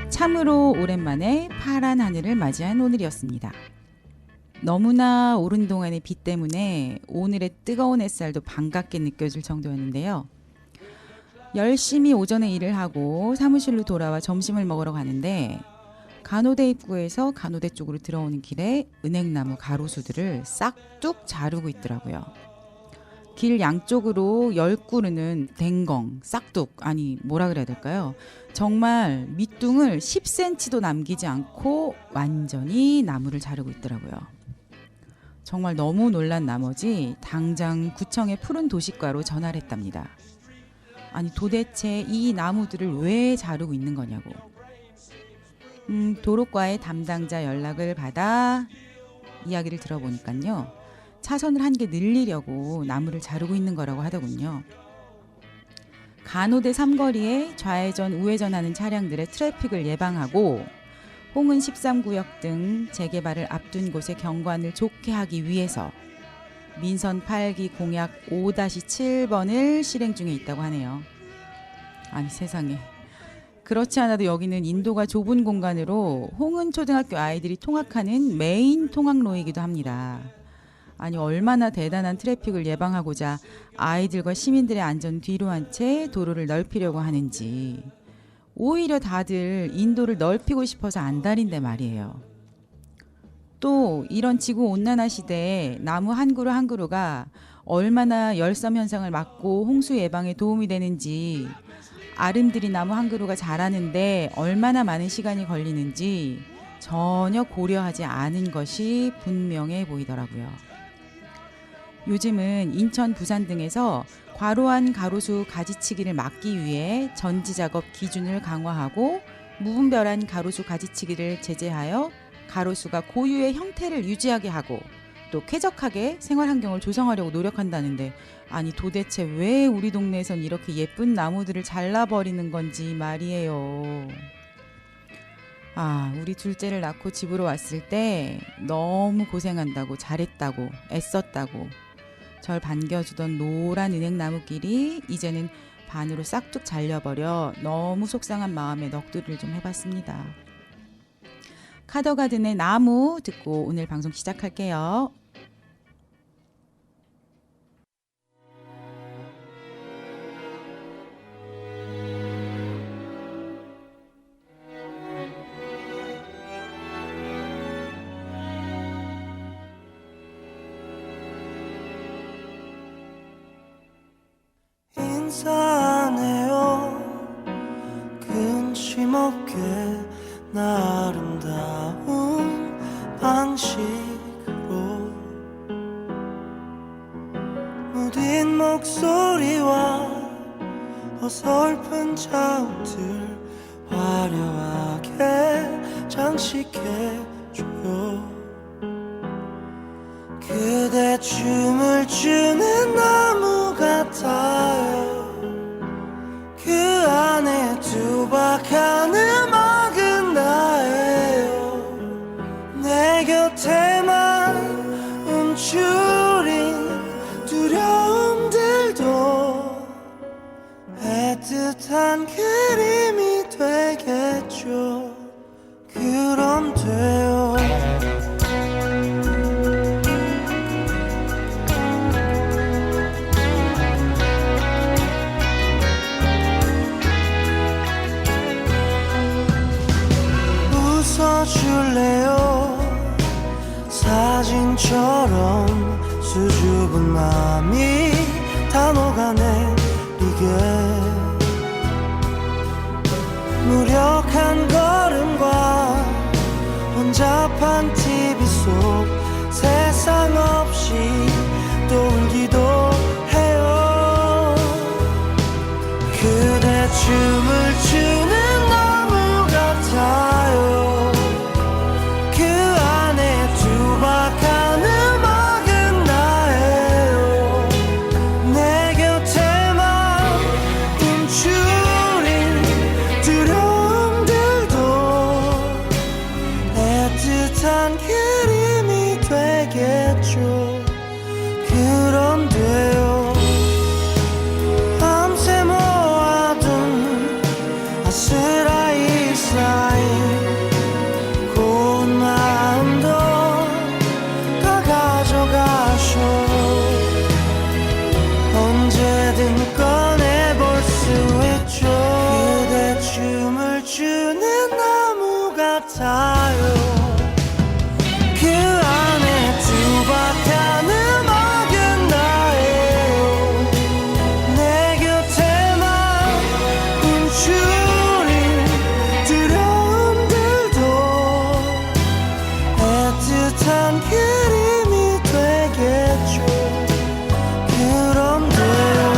참으로 오랜만에 파란 하늘을 맞이한 오늘이었습니다. 너무나 오른 동안의 비 때문에 오늘의 뜨거운 햇살도 반갑게 느껴질 정도였는데요. 열심히 오전에 일을 하고 사무실로 돌아와 점심을 먹으러 가는데 간호대 입구에서 간호대 쪽으로 들어오는 길에 은행나무 가로수들을 싹둑 자르고 있더라고요. 길 양쪽으로 10그루는 댕공, 싹둑, 아니 뭐라 그래야 될까요? 정말 밑둥을 10cm도 남기지 않고 완전히 나무를 자르고 있더라고요. 정말 너무 놀란 나머지 당장 구청의 푸른 도시과로 전화를 했답니다. 아니 도대체 이 나무들을 왜 자르고 있는 거냐고. 도로과의 담당자 연락을 받아 이야기를 들어보니까요. 차선을 한 개 늘리려고 나무를 자르고 있는 거라고 하더군요. 간호대 삼거리에 좌회전 우회전하는 차량들의 트래픽을 예방하고 홍은 13구역 등 재개발을 앞둔 곳의 경관을 좋게 하기 위해서 민선 8기 공약 5-7번을 실행 중에 있다고 하네요. 아니 세상에. 그렇지 않아도 여기는 인도가 좁은 공간으로 홍은 초등학교 아이들이 통학하는 메인 통학로이기도 합니다. 아니 얼마나 대단한 트래픽을 예방하고자 아이들과 시민들의 안전 뒤로 한 채 도로를 넓히려고 하는지 오히려 다들 인도를 넓히고 싶어서 안달인데 말이에요. 또 이런 지구온난화 시대에 나무 한 그루 한 그루가 얼마나 열섬 현상을 막고 홍수 예방에 도움이 되는지, 아름드리 나무 한 그루가 자라는데 얼마나 많은 시간이 걸리는지 전혀 고려하지 않은 것이 분명해 보이더라고요. 요즘은 인천, 부산 등에서 과로한 가로수 가지치기를 막기 위해 전지작업 기준을 강화하고 무분별한 가로수 가지치기를 제재하여 가로수가 고유의 형태를 유지하게 하고 또 쾌적하게 생활환경을 조성하려고 노력한다는데, 아니 도대체 왜 우리 동네에선 이렇게 예쁜 나무들을 잘라버리는 건지 말이에요. 우리 둘째를 낳고 집으로 왔을 때 너무 고생한다고, 잘했다고, 애썼다고 절 반겨주던 노란 은행나무길이 이제는 반으로 싹둑 잘려버려 너무 속상한 마음에 넋두리를 좀 해봤습니다. 카더가든의 나무 듣고 오늘 방송 시작할게요. 인사하네요. 근심 없게 나 아름다운 방식으로 무딘 목소리와 어설픈 자욱들 화려하게 장식해줘요. 그대 춤을 추는 나무 같아요. 그 안에 투박한 음악은 나예요. 내 곁에만 움츠린 두려움들도 애틋한 그림이 되겠죠. 그럼 돼요. 웃어줄래요. 사진처럼 수줍은 마음이 다 녹아내리게, 무력한 걸음과 혼잡한 TV 속 세상 없이 또 울기도 해요. 그대 춤을 추는 나무 같아요. 그 안에 투박한 음악은 나예요. 내 곁에만 움츠린 두려움들도 아스라이 쌓인 고운 마음도 다 가져가쇼 언제든 꺼내볼 수 있죠 그대 춤을 추는 나무 같아요 그 안에 투박한 음악은 나예요 내 곁에만 춤추는 두려움들도 애틋한 그림이 되겠죠 그런데요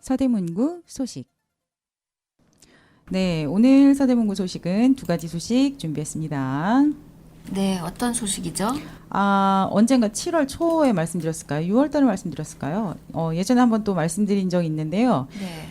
서대문구 소식. 네, 오늘 서대문구 소식은 두 가지 소식 준비했습니다. 네, 어떤 소식이죠? 언젠가 7월 초에 말씀드렸을까요? 6월 달에 말씀드렸을까요? 예전에 한번 또 말씀드린 적이 있는데요. 네.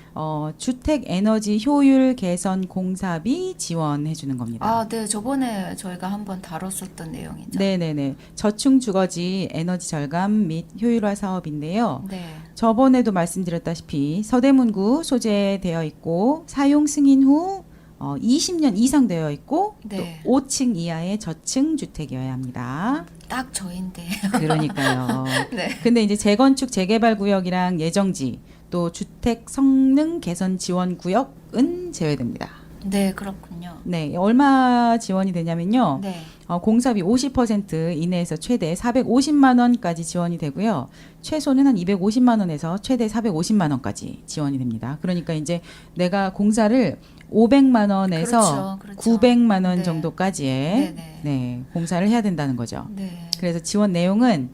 주택 에너지 효율 개선 공사비 지원해 주는 겁니다. 네, 저번에 저희가 한번 다뤘었던 내용이죠. 네네네. 저층 주거지 에너지 절감 및 효율화 사업인데요. 네. 저번에도 말씀드렸다시피 서대문구 소재되어 있고 사용 승인 후 20년 이상 되어 있고 네. 또 5층 이하의 저층 주택이어야 합니다. 딱 저인데. 그러니까요. 네. 근데 이제 재건축 재개발 구역이랑 예정지 또 주택 성능 개선 지원 구역은 제외됩니다. 네, 그렇군요. 네, 얼마 지원이 되냐면요. 네. 공사비 50% 이내에서 최대 450만 원까지 지원이 되고요. 최소는 한 250만 원에서 최대 450만 원까지 지원이 됩니다. 그러니까 이제 내가 공사를 500만 원에서 그렇죠. 900만 원 네. 정도까지의 네네. 네, 공사를 해야 된다는 거죠. 네. 그래서 지원 내용은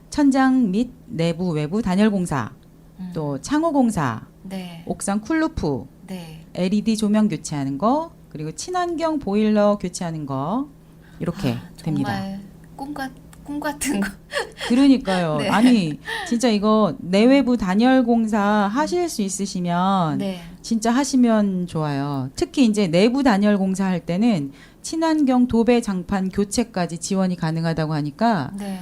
천장 및 내부 외부 단열 공사, 또 창호 공사, 네. 옥상 쿨루프, 네. LED 조명 교체하는 거, 그리고 친환경 보일러 교체하는 거 이렇게 됩니다. 정말 꿈 같은 거. 그러니까요. 네. 아니 진짜 이거 내외부 단열 공사 하실 수 있으시면 네. 진짜 하시면 좋아요. 특히 이제 내부 단열 공사 할 때는 친환경 도배 장판 교체까지 지원이 가능하다고 하니까 네.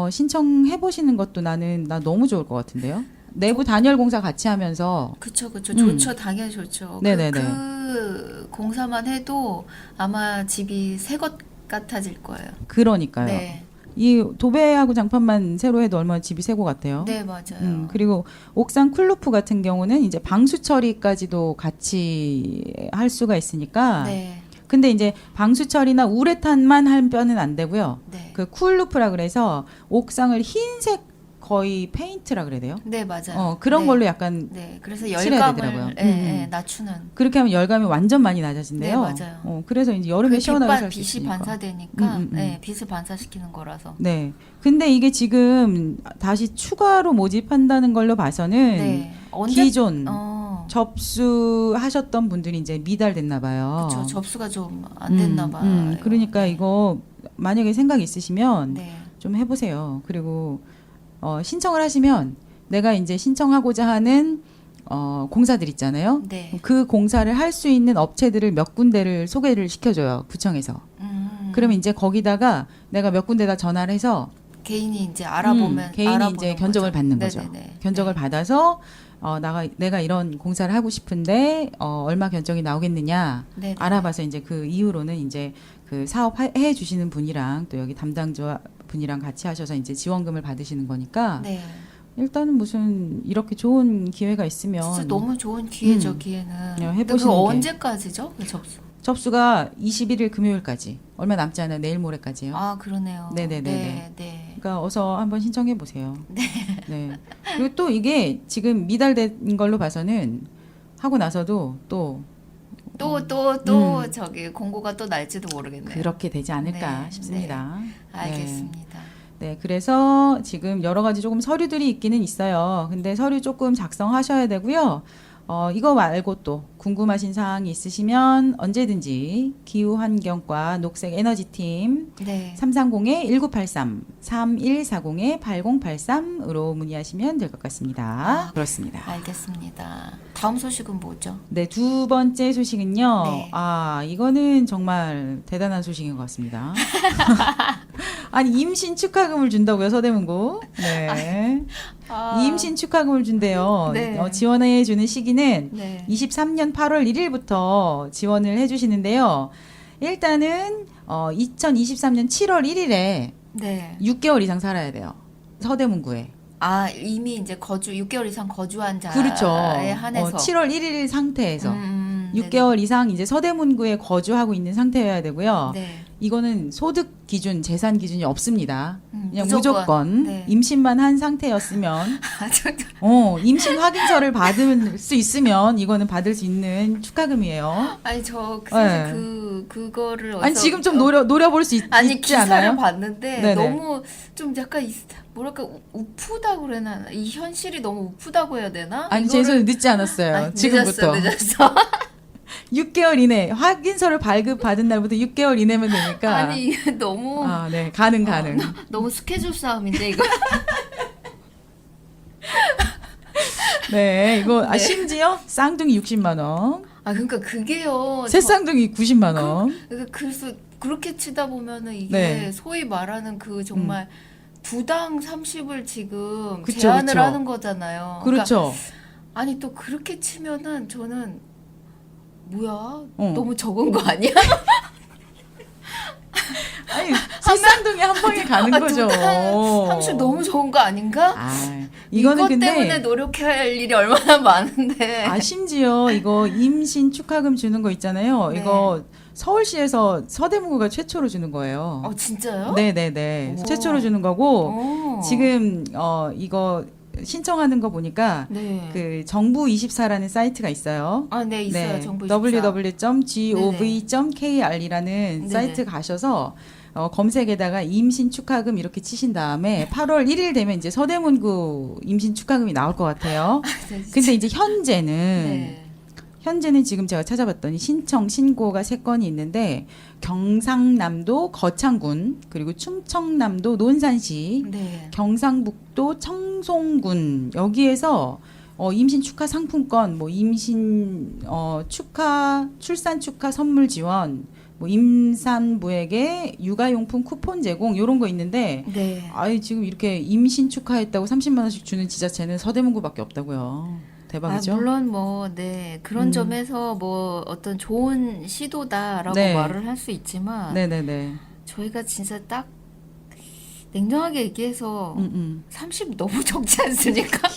신청해 보시는 것도 나 너무 좋을 것 같은데요. 내부 단열 공사 같이 하면서 그쵸. 좋죠. 당연히 좋죠. 네네네. 그 공사만 해도 아마 집이 새 것 같아질 거예요. 그러니까요. 네. 이 도배하고 장판만 새로 해도 얼마나 집이 새 것 같아요. 네, 맞아요. 그리고 옥상 쿨루프 같은 경우는 이제 방수 처리까지도 같이 할 수가 있으니까. 네. 근데 이제 방수 처리나 우레탄만 하면은 안 되고요. 네. 그 쿨루프라 그래서 옥상을 흰색 거의 페인트라 그래야 돼요. 네, 맞아요. 그런 네. 걸로 약간 네, 그래서 칠해야 되더라고요. 열감을 낮추는. 그렇게 하면 열감이 완전 많이 낮아진대요. 네, 맞아요. 그래서 이제 여름에 시원하게 살 수 빛이 있으니까. 반사되니까 음. 네, 빛을 반사시키는 거라서. 네. 근데 이게 지금 다시 추가로 모집한다는 걸로 봐서는 네. 기존 접수하셨던 분들이 이제 미달됐나 봐요. 그렇죠. 접수가 좀 안 됐나 봐요. 그러니까 이거 만약에 생각 있으시면 네. 좀 해보세요. 그리고 신청을 하시면 내가 이제 신청하고자 하는 공사들 있잖아요. 네. 그 공사를 할 수 있는 업체들을 몇 군데를 소개를 시켜줘요. 구청에서. 그러면 이제 거기다가 내가 몇 군데다 전화를 해서 개인이 이제 알아보면 개인이 이제 견적을 거죠. 받는 거죠. 네네네. 견적을 네. 받아서 내가 이런 공사를 하고 싶은데 얼마 견적이 나오겠느냐 네네. 알아봐서 이제 그 이후로는 이제 그 사업 해 주시는 분이랑 또 여기 담당자 분이랑 같이 하셔서 이제 지원금을 받으시는 거니까 네. 일단은 무슨 이렇게 좋은 기회가 있으면 진짜 너무 좋은 기회죠, 기회는. 그냥 근데 해보시는 그거 게. 언제까지죠? 그 접수. 접수가 21일 금요일까지 얼마 남지 않아요. 내일 모레까지요. 아, 그러네요. 네네네네. 네. 그러니까 어서 한번 신청해 보세요. 네. 그리고 또 이게 지금 미달된 걸로 봐서는 하고 나서도 또 저기 공고가 또 날지도 모르겠네요. 그렇게 되지 않을까 네, 싶습니다. 알겠습니다. 네, 그래서 지금 여러 가지 조금 서류들이 있기는 있어요. 근데 서류 조금 작성하셔야 되고요. 이거 말고 또 궁금하신 사항이 있으시면 언제든지 기후환경과 녹색에너지팀 네. 330-1983, 3140-8083으로 문의하시면 될 것 같습니다. 그렇습니다. 알겠습니다. 다음 소식은 뭐죠? 네, 두 번째 소식은요. 네. 이거는 정말 대단한 소식인 것 같습니다. 아니, 임신 축하금을 준다고요, 서대문구. 네. 임신 축하금을 준대요. 네. 지원해 주는 시기는 네. 23년 8월 1일부터 지원을 해 주시는데요. 일단은 2023년 7월 1일에 네. 6개월 이상 살아야 돼요. 서대문구에. 아, 이미 이제 6개월 이상 거주한 자에 그렇죠. 한해서 7월 1일 상태에서 6개월 네네. 이상 이제 서대문구에 거주하고 있는 상태여야 되고요. 네. 이거는 소득 기준, 재산 기준이 없습니다. 그냥 무조건. 무조건 네. 임신만 한 상태였으면 임신 확인서를 받을 수 있으면 이거는 받을 수 있는 축하금이에요. 아니 사실 네. 그거를 아니 어디서- 지금 좀 노려볼 수 아니 있지 기사를 않아요? 봤는데 네네. 너무 좀 약간 뭐랄까 우프다고 그래나 이 현실이 너무 우프다고 해야 되나? 아니 이거를- 제 손 늦지 않았어요. 아니, 지금부터 늦었어. 6개월 이내 확인서를 발급받은 날부터 6개월 이내면 되니까. 아니 이게 너무 네, 가능. 너무 스케줄 싸움인데 이거. 네, 이거 네. 심지어 쌍둥이 60만 원, 아 그러니까 그게요. 새 쌍둥이 90만 원. 그래서 그렇게 치다 보면은 이게 네. 소위 말하는 그 정말 두당 30을 지금 그쵸, 제한을 그쵸. 하는 거잖아요. 그러니까 그렇죠. 아니 또 그렇게 치면은 저는 뭐야 어. 너무 적은 거 아니야? 아니, 새 쌍둥이 한 방에 가는 거죠. 두당 30 너무 좋은 거 아닌가? 이거는 이것 근데 때문에 노력할 일이 얼마나 많은데. 심지어 이거 임신 축하금 주는 거 있잖아요. 네. 이거 서울시에서 서대문구가 최초로 주는 거예요. 진짜요? 네네네. 오. 최초로 주는 거고 오. 지금 이거 신청하는 거 보니까 네. 그 정부24라는 사이트가 있어요. 네 있어요. 정부 24. www.gov.kr이라는 네네. 사이트 가셔서 검색에다가 임신 축하금 이렇게 치신 다음에 8월 1일 되면 이제 서대문구 임신 축하금이 나올 것 같아요. 근데 이제 현재는 지금 제가 찾아봤더니 신고가 3건이 있는데 경상남도 거창군 그리고 충청남도 논산시 네. 경상북도 청송군 여기에서 임신 축하 상품권, 뭐 임신 출산 축하 선물 지원, 뭐 임산부에게 육아용품 쿠폰 제공 이런 거 있는데 네. 지금 이렇게 임신 축하했다고 30만 원씩 주는 지자체는 서대문구밖에 없다고요. 대박이죠. 물론 그런 점에서 어떤 좋은 시도다라고 말을 할 수 있지만 네네네. 저희가 진짜 딱 냉정하게 얘기해서 30 너무 적지 않습니까?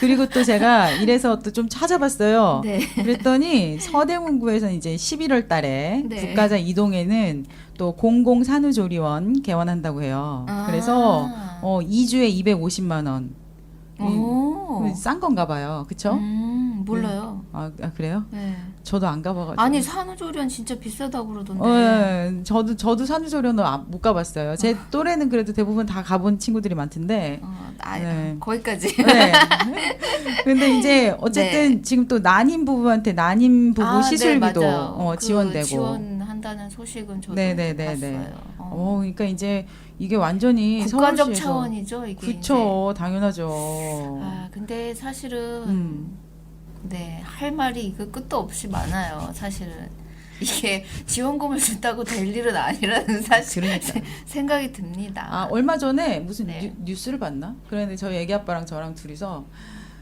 그리고 또 제가 이래서 또 좀 찾아봤어요. 네. 그랬더니 서대문구에서는 이제 11월 달에 네. 국가자 이동에는 또 공공산후조리원 개원한다고 해요. 그래서 2주에 250만 원. 싼 건가 봐요. 그쵸? 몰라요. 그래요? 네. 저도 안 가봐가지고. 아니 산후조리원 진짜 비싸다고 그러던데. 네, 저도 산후조리원은 못 가봤어요. 제 또래는 그래도 대부분 다 가본 친구들이 많던데. 네. 거기까지. 네. 근데 이제 어쨌든 지금 또 난임 부부한테 난임 부부 시술비도 지원되고. 지원한다는 소식은 저도 네네네네. 봤어요. 그러니까 이제 이게 완전히 국가적 서울시에서 차원이죠 이게. 그쵸, 당연하죠. 근데 사실은 할 말이 이거 끝도 없이 많아요. 사실은 이게 지원금을 준다고 될 일은 아니라는 사실 그러니까. 생각이 듭니다. 얼마 전에 무슨 네. 뉴스를 봤나? 그런데 저희 애기 아빠랑 저랑 둘이서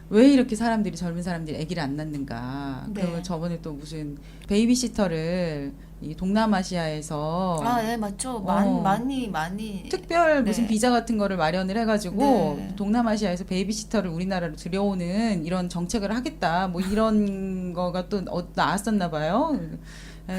왜 이렇게 사람들이 젊은 사람들이 아기를 안 낳는가. 네. 그리고 저번에 또 무슨 베이비시터를 이 동남아시아에서 네, 맞죠. 어. 많이. 특별 무슨 네. 비자 같은 거를 마련을 해가지고 네. 동남아시아에서 베이비시터를 우리나라로 들여오는 이런 정책을 하겠다. 뭐 이런 거가 또 나왔었나 봐요.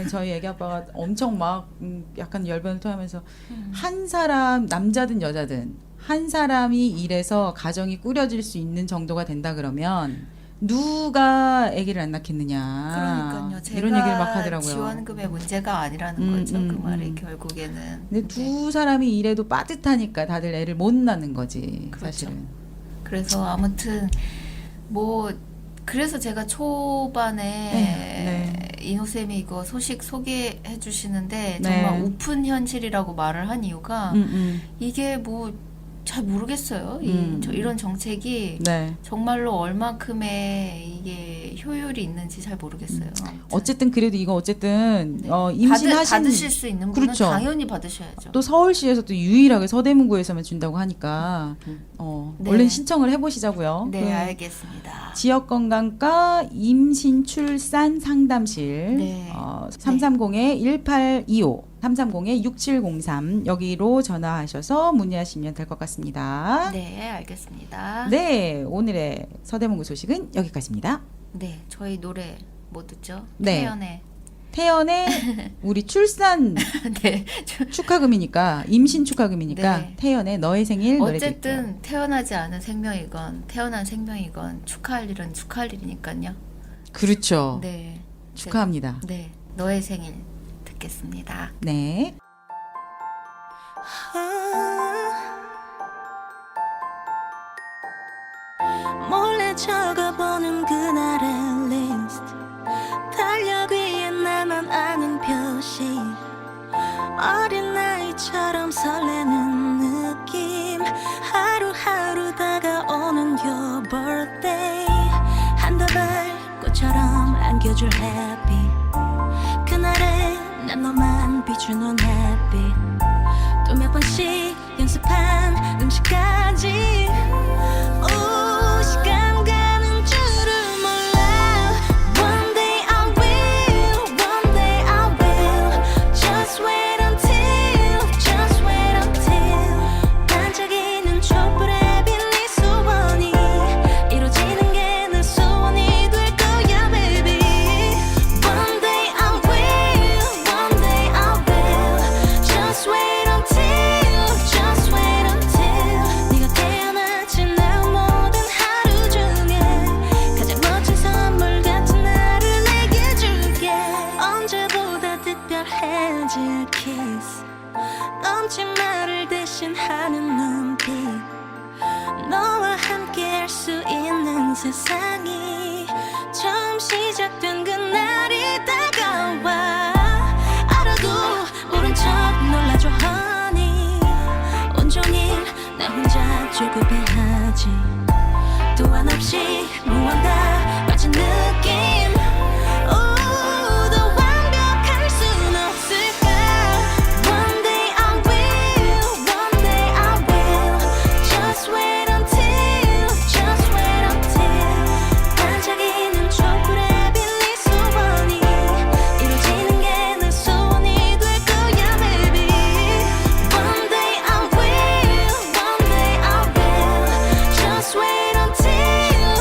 저희 애기 아빠가 엄청 막 약간 열변을 토하면서 한 사람 남자든 여자든 한 사람이 일해서 가정이 꾸려질 수 있는 정도가 된다 그러면 누가 아기를 안 낳겠느냐. 그러니까요. 제가 이런 얘기를 막 하더라고요. 지원금의 문제가 아니라는 거죠. 그 말이 결국에는. 근데 두 사람이 일해도 빠듯하니까 다들 애를 못 낳는 거지. 그렇죠. 사실은. 그래서 아무튼 뭐 그래서 제가 초반에 네. 이노쌤이 이거 소식 소개해 주시는데 네. 정말 오픈 현실이라고 말을 한 이유가 이게 뭐 잘 모르겠어요. 이런 정책이 네. 정말로 얼만큼의 이게 효율이 있는지 잘 모르겠어요. 아무튼. 어쨌든 그래도 이거 어쨌든 네. 임신하신 받으실 수 있는 분은 그렇죠. 당연히 받으셔야죠. 또 서울시에서 또 유일하게 서대문구에서만 준다고 하니까 네. 얼른 신청을 해보시자고요. 네, 그 알겠습니다. 지역건강과 임신출산 상담실 네. 330-1825 330-6703 여기로 전화하셔서 문의하시면 될 것 같습니다. 네, 알겠습니다. 네, 오늘의 서대문구 소식은 여기까지입니다. 네, 저희 노래 뭐 듣죠? 네. 태연의 태연의 우리 출산 네. 축하금이니까 임신 축하금이니까 네. 태연의 너의 생일 노래 드릴게요. 어쨌든 태어나지 않은 생명이건 태어난 생명이건 축하할 일은 축하할 일이니까요. 그렇죠. 네. 축하합니다. 네. 너의 생일 듣겠습니다. 네. 몰래 적어보는 그날의 리스트 달력 위에 나만 아는 표시 어린아이처럼 설레는 느낌 하루하루 다가오는 your birthday 한 다발 꽃처럼 안겨줄 happy 그날에 난 너만 비추는 햇빛 또 몇 번씩 연습한 음식까지 오 시간 가는 줄을 몰라 One day I will One day I will Just wait until 반짝이는 촛불에 빛내 소원이 이루어지는 게 내 소원이 될 거야 baby One day I will One day I will Just wait until 네가 태어나지 난 모든 하루 중에 가장 멋진 선물 같은 나를 내게 줄게 언제보다 특별해질 kiss 넘친 말을 대신하는 눈빛 너와 함께 할 수 있는 세상이 처음 시작된 그날이 다가와 알아도 모른 척 놀라줘 honey 온종일 나 혼자 조급해하지 또 한없이 무언가 빠진 느낌 더 완벽할 순 없을까 One day I will One day I will Just wait until 반짝이는 촛불에 빛내 소원이 이루어지는 게 내 소원이 될 거야 baby One day I will One day I will Just wait until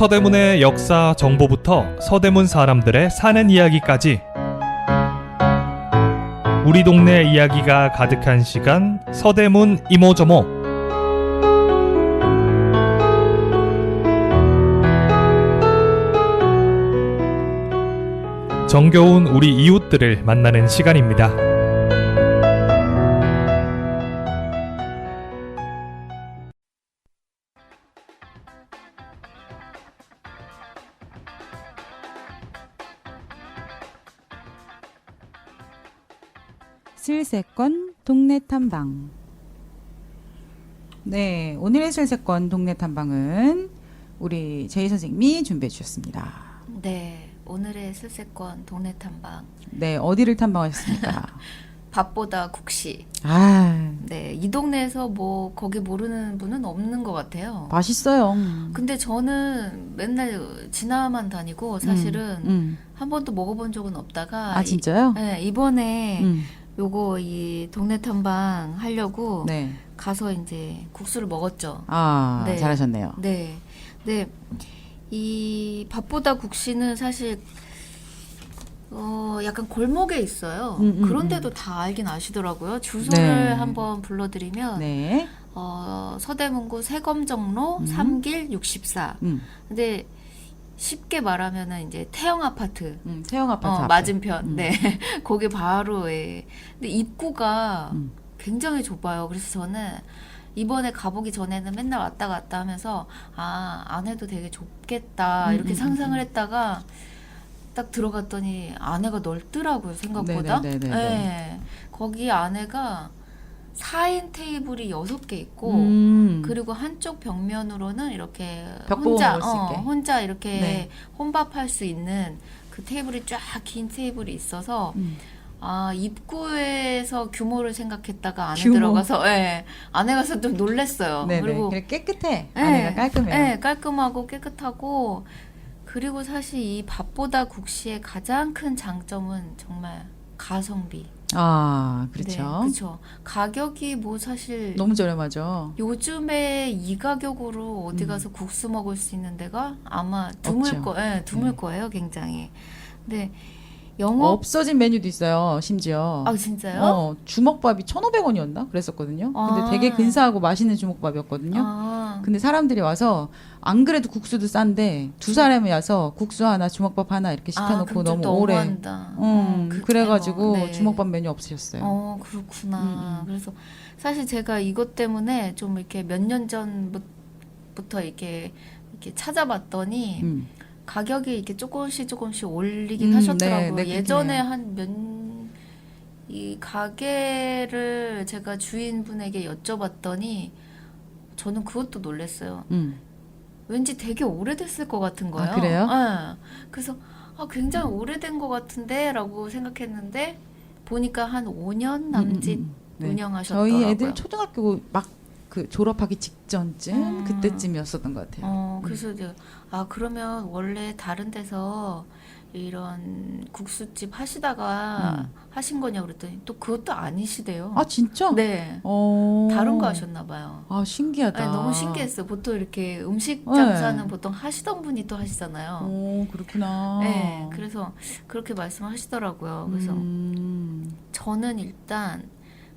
서대문의 역사 정보부터 서대문 사람들의 사는 이야기까지 우리 동네 이야기가 가득한 시간 서대문 이모저모. 정겨운 우리 이웃들을 만나는 시간입니다. 슬세권 동네 탐방. 네, 오늘의 슬세권 동네 탐방은 우리 제이 선생님이 준비해 주셨습니다. 네, 오늘의 슬세권 동네 탐방. 네, 어디를 탐방하셨습니까? 밥보다 국시. 아, 네, 이 동네에서 뭐 거기 모르는 분은 없는 것 같아요. 맛있어요. 근데 저는 맨날 지나만 다니고 사실은 한 번도 먹어본 적은 없다가 아, 진짜요? 네, 이번에 음. 요거 이 동네 탐방 하려고 네. 가서 이제 국수를 먹었죠. 아, 네. 잘하셨네요. 네. 네. 이 밥보다 국시는 사실 약간 골목에 있어요. 그런데도 다 알긴 아시더라고요. 주소를 네. 한번 불러드리면 네. 서대문구 세검정로 3길 64. 근데 쉽게 말하면은 이제 태영 아파트 태영 아파트 앞에. 맞은편. 네. 거기 바로 예. 근데 입구가 굉장히 좁아요. 그래서 저는 이번에 가보기 전에는 맨날 왔다 갔다 하면서 아, 안에도 되게 좁겠다 이렇게 상상을 했다가 딱 들어갔더니 안에가 넓더라고요, 생각보다. 네네네네. 네. 거기 안에가 4인 테이블이 6개 있고 그리고 한쪽 벽면으로는 이렇게 벽 보고 먹을 수 있게. 혼자 이렇게 네. 혼밥할 수 있는 그 테이블이 쫙 긴 테이블이 있어서 아, 입구에서 규모를 생각했다가 안에 규모. 들어가서 예. 안에 가서 좀 놀랬어요. 네네. 그리고 그리고 깨끗해. 예, 안에가 깔끔해요. 예, 깔끔하고 깨끗하고 그리고 사실 이 밥보다 국시의 가장 큰 장점은 정말 가성비. 아, 네, 그렇죠. 그렇죠. 가격이 뭐 사실 너무 저렴하죠. 요즘에 이 가격으로 어디 가서 국수 먹을 수 있는 데가 아마 드물 없죠. 드물 네. 거예요, 굉장히. 근데 영업 없어진 메뉴도 있어요, 심지어. 아, 진짜요? 주먹밥이 1,500원이었나? 그랬었거든요. 아. 근데 되게 근사하고 맛있는 주먹밥이었거든요. 아, 근데 사람들이 와서 안 그래도 국수도 싼데 두 사람이 와서 국수 하나, 주먹밥 하나 이렇게 시켜놓고 그럼 너무 좀 오래. 너무한다. 그래가지고 네. 주먹밥 메뉴 없으셨어요. 그렇구나. 그래서 사실 제가 이것 때문에 좀 이렇게 몇 년 전부터 이렇게 찾아봤더니 가격이 이렇게 조금씩 올리긴 하셨더라고요. 네, 네, 예전에 이 가게를 제가 주인분에게 여쭤봤더니 저는 그것도 놀랐어요. 왠지 되게 오래됐을 것 같은 거예요. 아, 그래요? 네. 그래서 굉장히 오래된 것 같은데 라고 생각했는데 보니까 한 5년 남짓 네. 운영하셨더라고요. 저희 애들 초등학교 막 그 졸업하기 직전쯤 그때쯤이었었던 것 같아요. 그래서 이제 그러면 원래 다른 데서 이런 국수집 하시다가 하신 거냐 그랬더니 또 그것도 아니시대요. 아, 진짜? 네. 다른 거 하셨나 봐요. 아, 신기하다. 네, 너무 신기했어요. 보통 이렇게 음식 네. 장사는 보통 하시던 분이 또 하시잖아요. 오, 그렇구나. 네, 그래서 그렇게 말씀하시더라고요. 그래서 저는 일단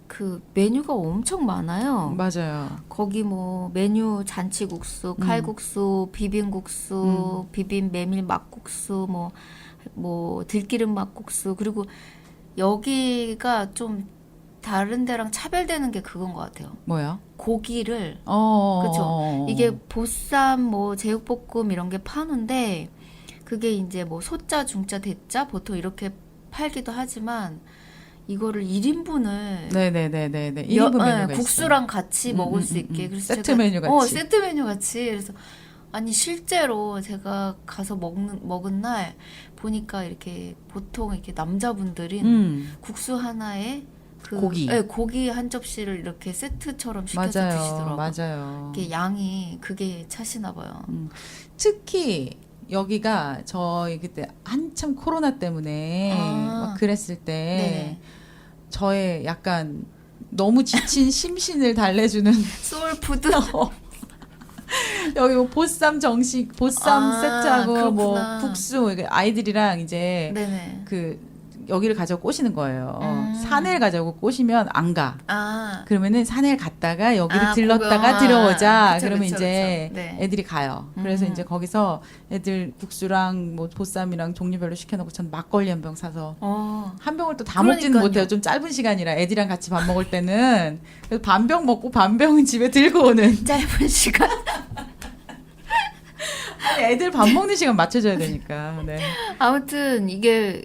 그 메뉴가 엄청 많아요. 맞아요. 거기 뭐 메뉴 잔치국수, 칼국수, 비빔국수, 비빔 메밀 막국수, 뭐 들기름 막국수, 그리고 여기가 좀 다른 데랑 차별되는 게 그건 것 같아요. 뭐야? 고기를 그렇죠. 그렇죠. 이게 보쌈, 뭐 제육볶음 이런 게 파는데 그게 이제 뭐 소자, 중자, 대자 보통 이렇게 팔기도 하지만 이거를 1인분을 네네네네. 1인분 메뉴가 국수랑 같이 먹을 수 있게. 그래서 세트 메뉴 같이. 세트 메뉴 같이. 그래서 아니 실제로 제가 가서 먹은 날 보니까 이렇게 보통 이렇게 남자분들이 국수 하나에 그 고기. 네, 고기 한 접시를 이렇게 세트처럼 시켜서 드시더라고요. 맞아요. 이게 양이 그게 차시나 봐요. 특히 여기가 저희 그때 한참 코로나 때문에 막 그랬을 때 네. 저의 약간 너무 지친 심신을 달래주는 소울푸드. 여기 뭐 보쌈 정식, 보쌈 세트하고 뭐 그렇구나. 국수 이게 아이들이랑 이제 네네. 그 여기를 가자고 꼬시는 거예요. 음. 산을 가자고 꼬시면 안 가. 아, 그러면은 산을 갔다가 여기를 들렀다가 구경. 들어오자. 그쵸, 그러면 그쵸, 이제 그쵸. 네. 애들이 가요. 그래서 음. 이제 거기서 애들 국수랑 뭐 보쌈이랑 종류별로 시켜놓고 전 막걸리 한 병 사서 한 병을 또 다 먹지는 그러니까요. 못해요. 좀 짧은 시간이라 애들이랑 같이 밥 먹을 때는 그래서 반 병 먹고 반 병은 집에 들고 오는. 짧은 시간. 아니, 애들 밥 먹는 시간 맞춰줘야 되니까. 네, 아무튼 이게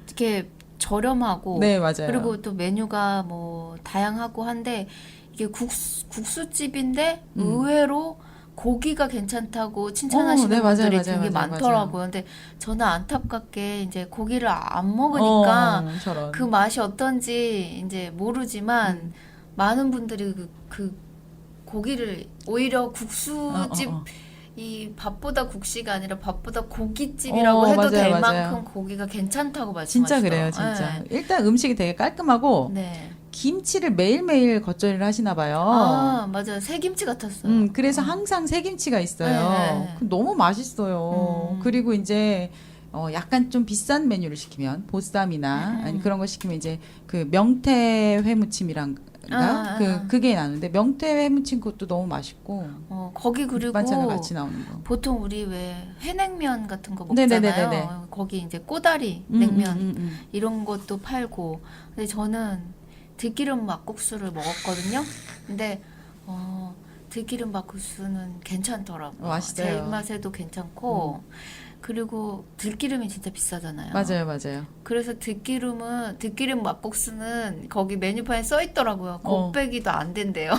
이렇게 저렴하고 네 맞아요. 그리고 또 메뉴가 뭐 다양하고 한데 이게 국수집인데 의외로 고기가 괜찮다고 칭찬하시는 네, 맞아요, 분들이 맞아요, 되게 맞아요, 많더라고요. 근데 저는 안타깝게 이제 고기를 안 먹으니까 저런. 그 맛이 어떤지 이제 모르지만 많은 분들이 그 고기를 오히려 국수집 이 밥보다 국시가 아니라 밥보다 고깃집이라고 해도 맞아요, 될 맞아요. 만큼 고기가 괜찮다고 진짜 말씀하시더라고요. 그래요, 진짜. 일단 음식이 되게 깔끔하고 네. 김치를 매일매일 겉절이를 하시나 봐요. 아, 맞아요. 새김치 같았어요. 그래서 항상 새김치가 있어요. 네. 너무 맛있어요. 그리고 이제 약간 좀 비싼 메뉴를 시키면 보쌈이나 아니 그런 거 시키면 이제 그 명태 회무침이랑 그게 나는데 명태 회무침 그것도 너무 맛있고 거기 그리고 밑반찬을 같이 나오는 거. 보통 우리 왜 회냉면 같은 거 네네네네네. 먹잖아요. 거기 이제 꼬다리 냉면 이런 것도 팔고. 근데 저는 들기름 막국수를 먹었거든요. 근데 들기름 막국수는 괜찮더라고요. 맛있어요. 제 입맛에도 괜찮고 그리고 들기름이 진짜 비싸잖아요. 맞아요, 맞아요. 그래서 들기름 막국수는 거기 메뉴판에 써 있더라고요. 곱빼기도 안 된대요.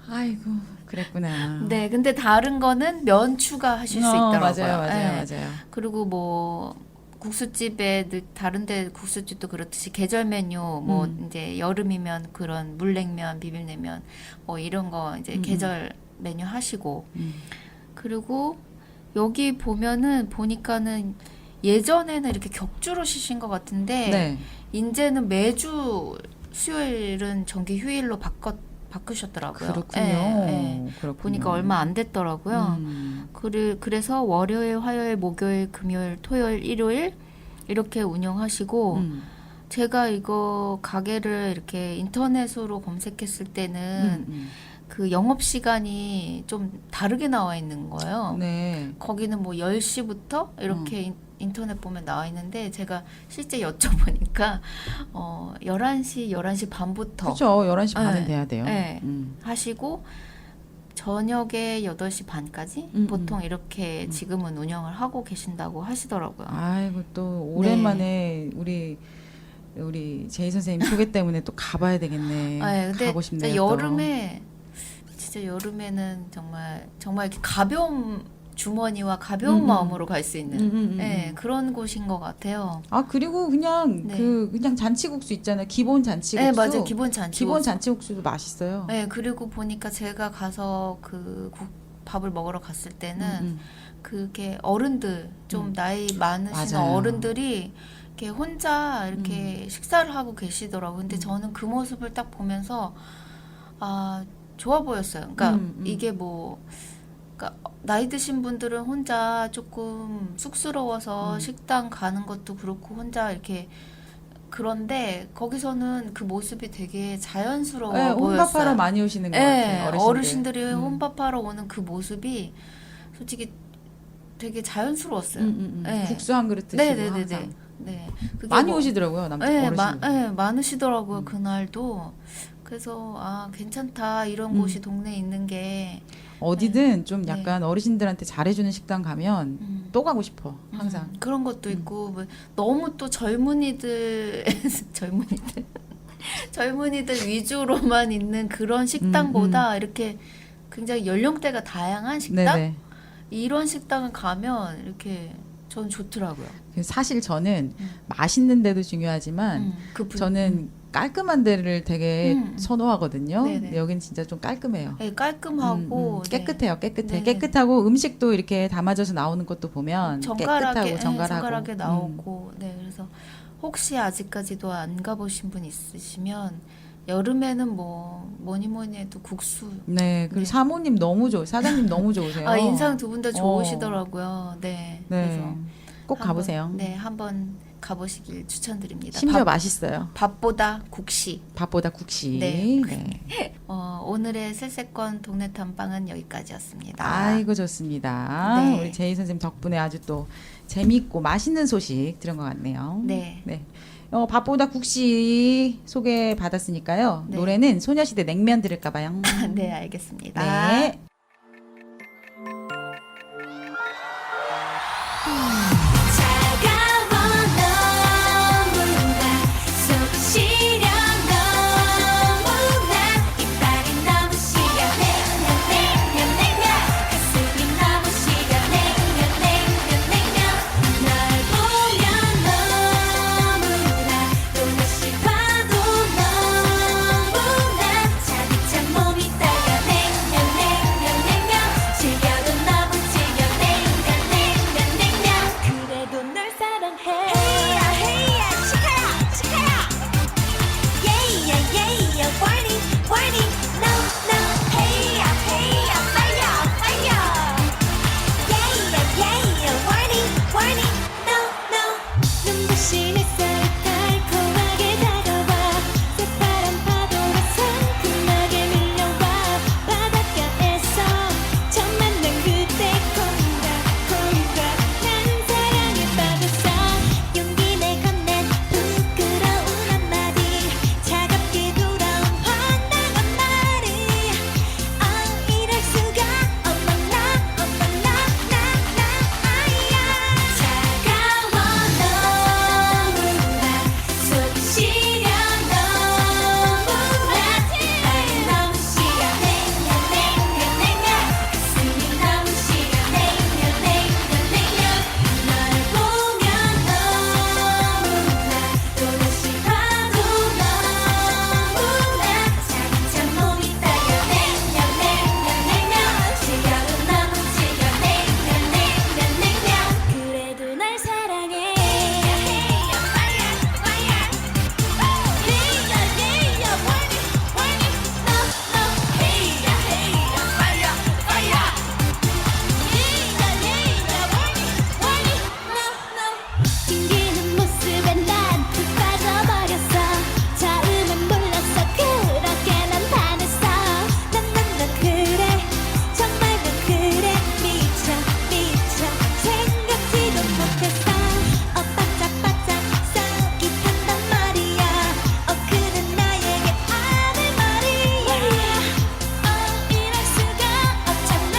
아이고 그랬구나. 네, 근데 다른 거는 면 추가하실 수 있더라고요. 맞아요, 맞아요, 네. 맞아요. 그리고 뭐 국수집에 다른데 국수집도 그렇듯이 계절 메뉴 뭐 이제 여름이면 그런 물냉면, 비빔냉면 뭐 이런 거 이제 계절 메뉴 하시고 그리고 여기 보니까는 예전에는 이렇게 격주로 쉬신 것 같은데 네. 이제는 매주 수요일은 정기 휴일로 바꾸셨더라고요. 그렇군요. 그렇군요. 보니까 얼마 안 됐더라고요. 그래서 월요일, 화요일, 목요일, 금요일, 토요일, 일요일 이렇게 운영하시고 제가 이거 가게를 이렇게 인터넷으로 검색했을 때는 그 영업 시간이 좀 다르게 나와 있는 거예요. 네. 거기는 뭐 10시부터 이렇게 인터넷 보면 나와 있는데 제가 실제 여쭤보니까 11시 반부터 그렇죠. 11시 반은 돼야 돼요. 네. 하시고 저녁에 8시 반까지 보통 이렇게 지금은 운영을 하고 계신다고 하시더라고요. 아이고 또 오랜만에 우리 제이 선생님 소개 때문에 또 가봐야 되겠네. 네, 근데 가고 싶네요. 진짜 여름에는 정말 이렇게 가벼운 주머니와 가벼운 마음으로 갈 수 있는 네, 그런 곳인 것 같아요. 아 그리고 그냥 네. 그냥 잔치국수 있잖아요. 기본 잔치국수. 네, 맞아요. 기본 잔치국수도 맛있어요. 네, 그리고 보니까 제가 가서 그 밥을 먹으러 갔을 때는 그게 어른들 좀 나이 많으신 맞아요. 어른들이 이렇게 혼자 이렇게 식사를 하고 계시더라고요. 근데 저는 그 모습을 딱 보면서 아 좋아 보였어요. 그러니까 이게 뭐 그러니까 나이 드신 분들은 혼자 조금 쑥스러워서 식당 가는 것도 그렇고 혼자 이렇게 그런데 거기서는 그 모습이 되게 자연스러워 네, 보였어요. 혼밥하러 많이 오시는 것 네, 같아요. 어르신들이 혼밥하러 오는 그 모습이 솔직히 되게 자연스러웠어요. 네. 국수 한 그릇 드시고 네네네네. 항상. 네. 그게 많이 뭐- 오시더라고요. 남자 네, 어르신. 많으시더라고요. 그날도. 그래서 아 괜찮다 이런 곳이 동네에 있는 게 어디든 좀 네. 약간 어르신들한테 잘해주는 식당 가면 또 가고 싶어. 항상. 그런 것도 있고 뭐 너무 또 젊은이들 젊은이들 위주로만 있는 그런 식당보다 이렇게 굉장히 연령대가 다양한 식당 네네. 이런 식당을 가면 이렇게 전 좋더라고요. 사실 저는 맛있는 데도 중요하지만 저는 깔끔한 데를 되게 선호하거든요. 네네. 근데 여긴 진짜 좀 깔끔해요. 네, 깔끔하고 네. 깨끗해요. 깨끗해. 네네. 깨끗하고 음식도 이렇게 담아져서 나오는 것도 보면 정갈하게 깨끗하고 정갈하고. 정갈하게 나오고 네 그래서 혹시 아직까지도 안 가보신 분 있으시면 여름에는 뭐 뭐니 뭐니 해도 국수. 네, 그리고 네. 사모님 너무 사장님 너무 좋으세요. 아, 인상 두 분 다 좋으시더라고요. 네. 네, 그래서 꼭 한번, 가보세요. 네, 한번 가보시길 추천드립니다. 심지어 맛있어요. 밥보다 국시. 밥보다 국시. 네. 네. 오늘의 쓸쓸권 동네 탐방은 여기까지였습니다. 아이고 좋습니다. 네. 우리 제이 선생님 덕분에 아주 또 재밌고 맛있는 소식 들은 것 같네요. 네. 네. 밥보다 국시 소개 받았으니까요. 네. 노래는 소녀시대 냉면 들을까봐요. 네, 알겠습니다. 네. 차가워 너무나 속이 시려 너무나 이빨이 너무 시려 냉면 가슴이 너무 시려 냉면 널 보면 너무나 또다시 봐도 너무나 차디찬 몸이 떨려 냉면 즐겨도 너무 즐겨 냉면 그래도 널 사랑해 헤이야 헤이야 시카야 예이야 warning no 헤이야 fire 예이야 warning no 눈부신 햇살이 달콤하게 다가와 새파란 파도가 상큼하게 밀려와 바닷가에서 처음 만난 그때 콩닥 나는 사랑에 빠졌어 용기 내 건넨 부끄러운 한마디 차갑게 돌아온 황당한 말이 이럴 수가 어머나 아야 차가워 너무나 속이 시려 너무나 이빨이 너무 시려 냉면 가슴이 너무 시려 냉면 널 보면 너무나 또다시 봐도 너무나 차디찬 몸이 떨려 냉면 즐겨도 너무 즐겨 냉면 그래도 날 사랑해 튕기는 모습에 난 푹 빠져버렸어 처음엔 몰랐어 그렇게 난 반했어 난 그래 정말 난 그래 미쳐 생각지도 못했어 바짝바짝 썩이 탄단 말이야 그는 나에게 하는 말이야 이럴 수가 어쩌나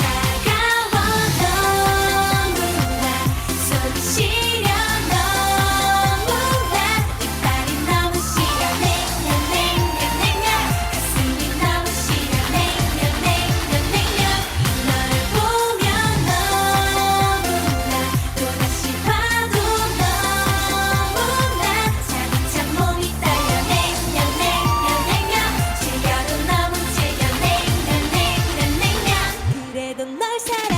차가워 너무나 속이 시려 너무나 이빨이 너무 시려 냉면 가슴이 너무 시려 냉면 널 보면 너무나 또다시 봐도 너무나 차디찬 몸이 떨려 냉면 즐겨도 너무 즐겨 냉면 그래도 널 사랑해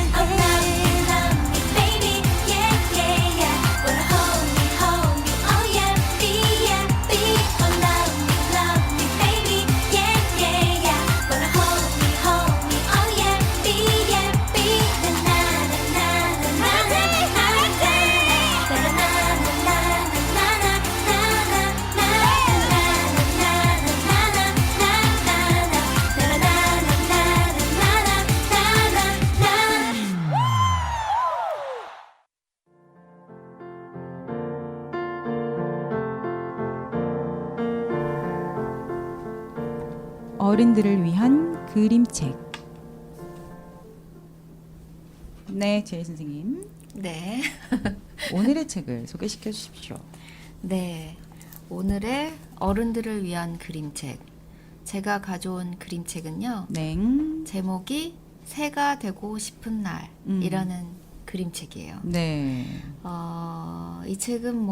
love me baby yeah wanna hold me oh yeah be oh love me baby yeah wanna hold me oh yeah be 어른들을 위한 그림책. 네, 제이 선생님. 네. 오늘의 책을 소개시켜 주십시오. 네. 오늘의 어른들을 위한 그림책. 제가 가져온 그림책은요. 네. 제목이 새가 되고 싶은 날이라는 그림책이에요. 네. 이 책은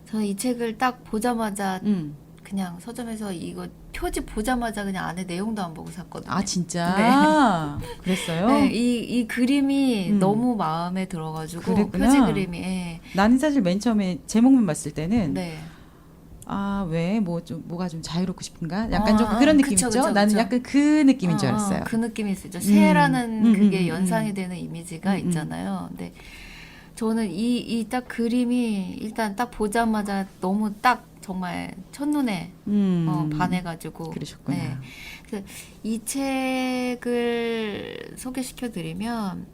저는 이 책을 딱 보자마자 음. 그냥 서점에서 이거 표지 보자마자 그냥 안에 내용도 안 보고 샀거든요. 아 진짜? 그랬어요? 네, 이 그림이 너무 마음에 들어가지고 그랬구나. 표지 그림이. 예. 나는 사실 맨 처음에 제목만 봤을 때는 네. 아 왜 뭐가 좀 자유롭고 싶은가? 약간 좀 그런 느낌 그쵸, 있죠? 그쵸, 나는 그쵸. 약간 그 느낌인 줄 알았어요. 그 느낌이 있죠. 새라는 그게 음. 연상이 되는 이미지가 있잖아요. 근데 저는 이 딱 그림이 일단 딱 보자마자 너무 딱 정말 첫눈에 반해가지고. 그러셨구나. 그래서 이 책을 소개시켜 드리면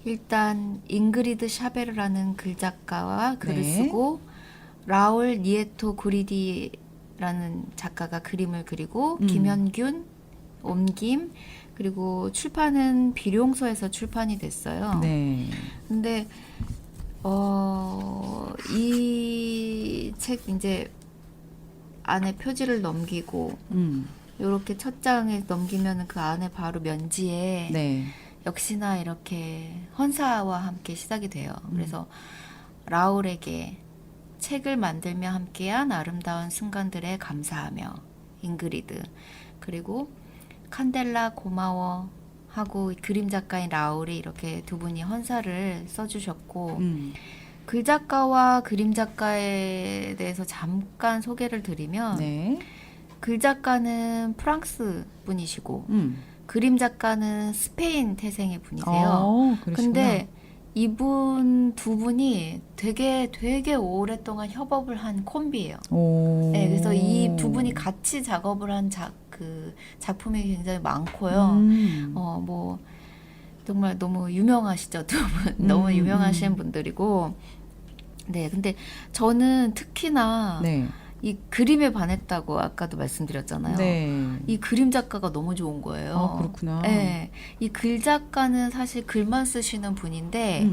일단 잉그리드 샤베르라는 글 작가와 글을 네. 쓰고 라울 니에토 구리디라는 작가가 그림을 그리고 김현균, 옴김 그리고 출판은 비룡소에서 출판이 됐어요. 네. 근데 이 책 이제 안에 표지를 넘기고 이렇게 첫 장에 넘기면 그 안에 바로 면지에 네. 역시나 이렇게 헌사와 함께 시작이 돼요. 그래서 라울에게 책을 만들며 함께한 아름다운 순간들에 감사하며 잉그리드 그리고 칸델라 고마워 하고 그림 작가인 라울이 이렇게 두 분이 헌사를 써주셨고 글 작가와 그림 작가에 대해서 잠깐 소개를 드리면 네. 글 작가는 프랑스 분이시고 그림 작가는 스페인 태생의 분이세요. 그러시구나. 근데 이분 두 분이 되게 오랫동안 협업을 한 콤비예요. 오. 네, 그래서 이 두 분이 같이 작업을 한 작품이 굉장히 많고요. 뭐 정말 너무 유명하시죠, 두 분. 너무 유명하신 분들이고. 네, 근데 저는 특히나 네. 이 그림에 반했다고 아까도 말씀드렸잖아요. 네. 이 그림 작가가 너무 좋은 거예요. 그렇구나. 네, 이 글 작가는 사실 글만 쓰시는 분인데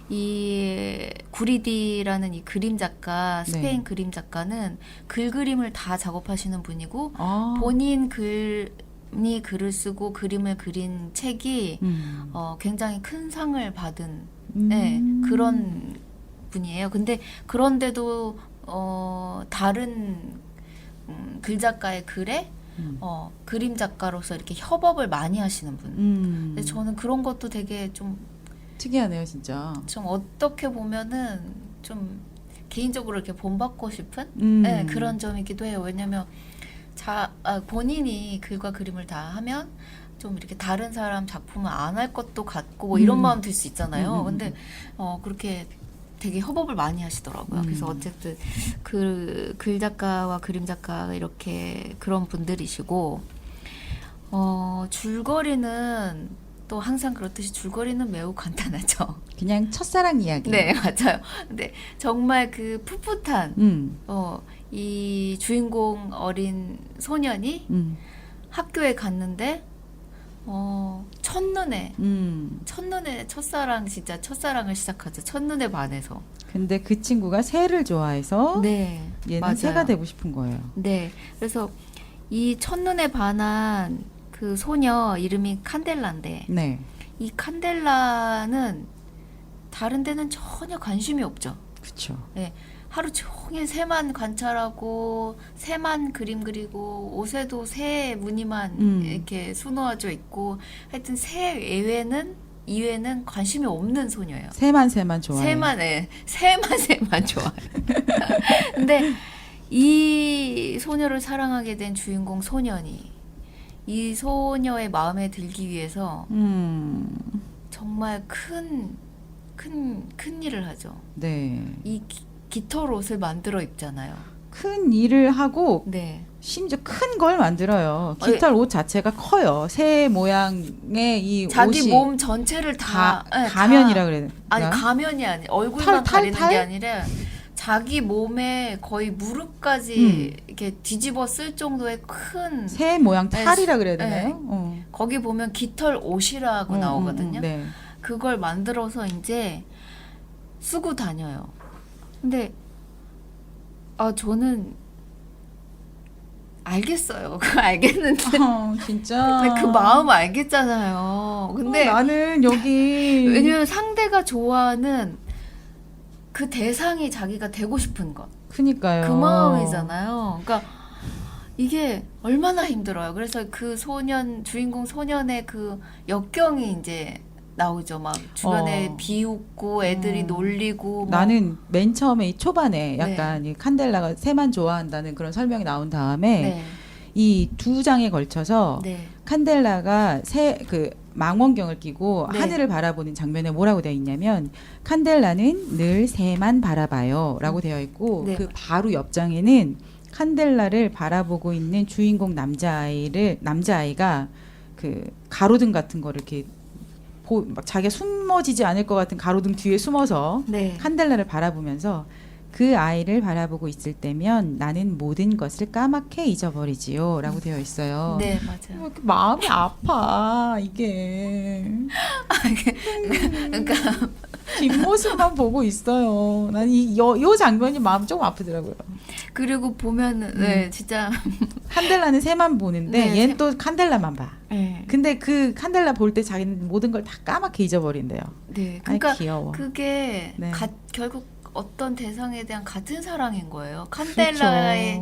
이 구리디라는 이 그림 작가, 스페인 네. 그림 작가는 글을 다 작업하시는 분이고 아. 본인 글이 글을 쓰고 그림을 그린 책이 굉장히 큰 상을 받은 네, 그런 분이에요. 근데 그런데도 다른 글 작가의 글에 그림 작가로서 이렇게 협업을 많이 하시는 분. 근데 저는 그런 것도 되게 좀 특이하네요, 진짜. 어떻게 보면은 좀 개인적으로 이렇게 본받고 싶은 네, 그런 점이기도 해요. 왜냐면 본인이 글과 그림을 다 하면 좀 이렇게 다른 사람 작품을 안 할 것도 같고 뭐 이런 마음 들 수 있잖아요. 근데 그렇게 되게 협업을 많이 하시더라고요. 그래서 어쨌든 글 작가와 그림 작가가 이렇게 그런 분들이시고 줄거리는 또 항상 그렇듯이 줄거리는 매우 간단하죠. 그냥 첫사랑 이야기. 네, 맞아요. 근데 정말 그 풋풋한 이 주인공 어린 소년이 학교에 갔는데 첫눈에 진짜 첫사랑을 시작하죠. 첫눈에 반해서. 근데 그 친구가 새를 좋아해서 네, 얘는 맞아요. 새가 되고 싶은 거예요. 네, 그래서 이 첫눈에 반한 그 소녀 이름이 칸델라인데 네. 이 칸델라는 다른 데는 전혀 관심이 없죠. 그렇죠. 네, 하루 종일 새만 관찰하고 새만 그림 그리고 옷에도 새 무늬만 이렇게 수놓아져 있고 하여튼 새 이외에는 관심이 없는 소녀예요. 새만 좋아해요. 새만 좋아해요. 근데 이 소녀를 사랑하게 된 주인공 소년이 이 소녀의 마음에 들기 위해서 정말 큰 일을 하죠. 네. 이 깃털 옷을 만들어 입잖아요. 큰 일을 하고 네. 심지어 큰 걸 만들어요. 깃털 옷 자체가 커요. 새 모양의 이 자기 옷이 몸 전체를 가면이라 그래야 아니 되나? 가면이 아니 얼굴만 가리는 탈? 게 아니라 자기 몸에 거의 무릎까지 이렇게 뒤집어 쓸 정도의 큰 새 모양 네, 탈이라 그래야 네. 되나요? 거기 보면 깃털 옷이라고 나오거든요. 네. 그걸 만들어서 이제 쓰고 다녀요. 근데 저는 알겠어요. 그거 알겠는데 진짜. 근데 그 마음 알겠잖아요. 근데 나는 여기 왜냐면 상대가 좋아하는 그 대상이 자기가 되고 싶은 것. 그니까요. 그 마음이잖아요. 그러니까 이게 얼마나 힘들어요. 그래서 그 주인공 소년의 그 역경이 이제 나오죠. 막 주변에 비웃고 애들이 놀리고. 뭐. 나는 맨 처음에 이 초반에 약간 이 칸델라가 새만 좋아한다는 그런 설명이 나온 다음에 네. 이 두 장에 걸쳐서 네. 칸델라가 그 망원경을 끼고 네. 하늘을 바라보는 장면에 뭐라고 되어 있냐면 칸델라는 늘 새만 바라봐요라고 되어 있고 네. 그 바로 옆 장에는 칸델라를 바라보고 있는 주인공 남자아이가 그 가로등 같은 거를 이렇게 막 자기가 숨어지지 않을 것 같은 가로등 뒤에 숨어서 네. 칸델라를 바라보면서 그 아이를 바라보고 있을 때면 나는 모든 것을 까맣게 잊어버리지요 라고 되어 있어요. 네, 맞아요. 이렇게 마음이 아파 이게. 그러니까 뒷모습만 보고 있어요. 난 요 장면이 마음 조금 아프더라고요. 그리고 보면은 네, 진짜 칸델라는 새만 보는데 네, 얘는 또 칸델라만 봐. 네. 근데 그 칸델라 볼 때 자기는 모든 걸 다 까맣게 잊어버린대요. 네. 아이, 그러니까 귀여워. 그게 네. 결국 어떤 대상에 대한 같은 사랑인 거예요. 그렇죠. 칸델라의